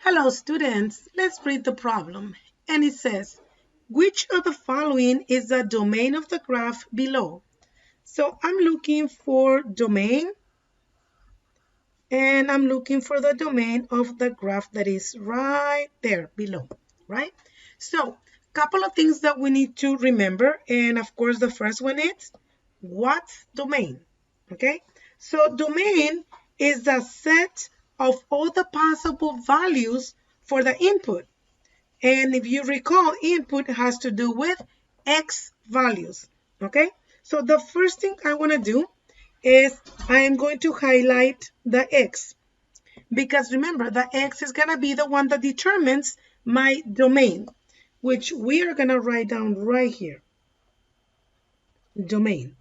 Hello students, let's read the problem. And it says, which of the following is the domain of the graph below? So I'm looking for domain and I'm looking for the domain of the graph that is right there below, right? So couple of things that we need to remember, and of course the first one is what's domain, okay? So domain is the set of all the possible values for the input. And if you recall, input has to do with X values, okay? So the first thing I want to do is I am going to highlight the X, because remember the X is going to be the one that determines my domain, which we are going to write down right here, domain,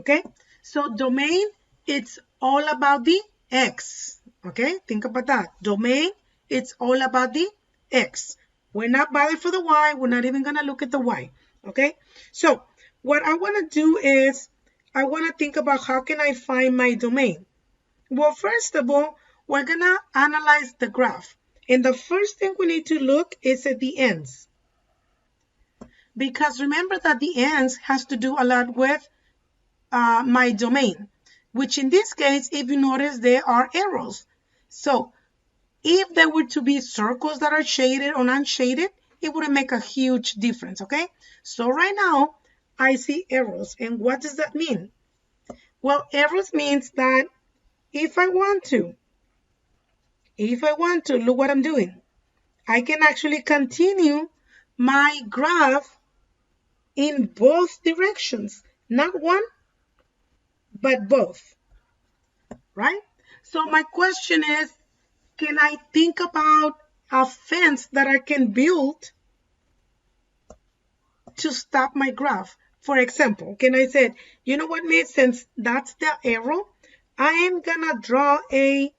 okay? So domain, it's all about the X, okay? Think about that. Domain, it's all about the X. We're not bothered for the Y. We're not even going to look at the Y, okay? So what I want to do is I want to think about how can I find my domain. Well, first of all, we're going to analyze the graph. And the first thing we need to look is at the ends. Because remember that the ends has to do a lot with my domain, which in this case, if you notice, there are arrows. So if there were to be circles that are shaded or unshaded, it wouldn't make a huge difference, okay? So right now, I see arrows. And what does that mean? Well, arrows means that if I want to, look what I'm doing. I can actually continue my graph in both directions, not one, but both, right? So my question is, can I think about a fence that I can build to stop my graph? For example, can I say, you know what, Miss, since that's the arrow, I am gonna draw a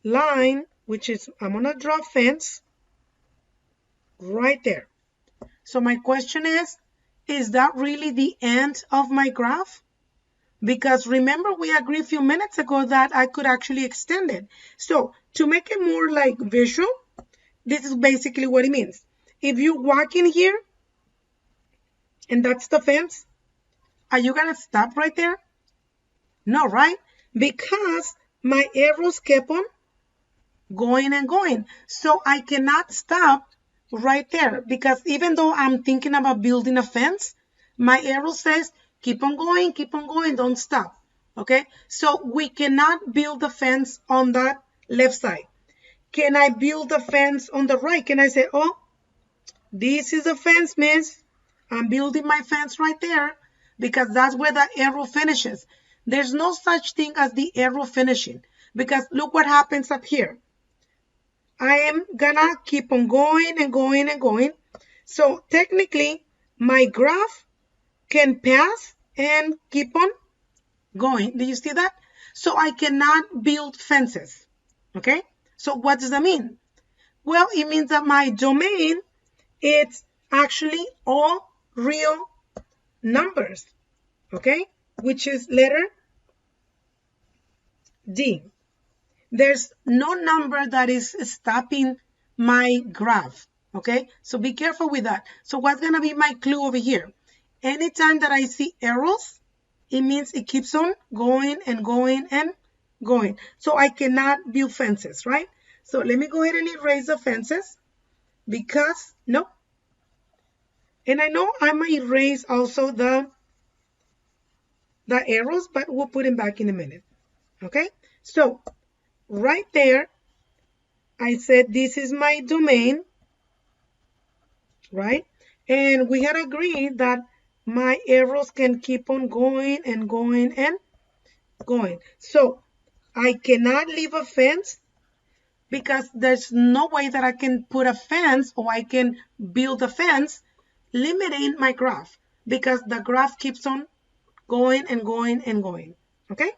line, which is, I'm gonna draw a fence right there. So my question is that really the end of my graph? Because remember, we agreed a few minutes ago that I could actually extend it. So to make it more like visual, this is basically what it means. If you walk in here and that's the fence, are you gonna stop right there? No, right? Because my arrows kept on going and going. So I cannot stop right there, because even though I'm thinking about building a fence, my arrow says keep on going, don't stop. Okay, so we cannot build the fence on that left side. Can I build the fence on the right? Can I say, oh, this is a fence, miss, I'm building my fence right there, because that's where the arrow finishes. There's no such thing as the arrow finishing, because look what happens up here. I am gonna keep on going and going and going. So technically, my graph can pass and keep on going. Do you see that? So I cannot build fences. Okay? So what does that mean? Well, it means that my domain, it's actually all real numbers. Okay? Which is letter D. There's no number that is stopping my graph, okay? So be careful with that. So what's gonna be my clue over here? Anytime that I see arrows, it means it keeps on going and going and going. So I cannot build fences, right? So let me go ahead and erase the fences, because, no. And I know I might erase also the arrows, but we'll put them back in a minute, okay? So right there, I said this is my domain, right? And we had agreed that my arrows can keep on going and going and going. So I cannot leave a fence, because there's no way that I can put a fence or I can build a fence limiting my graph, because the graph keeps on going and going and going, okay?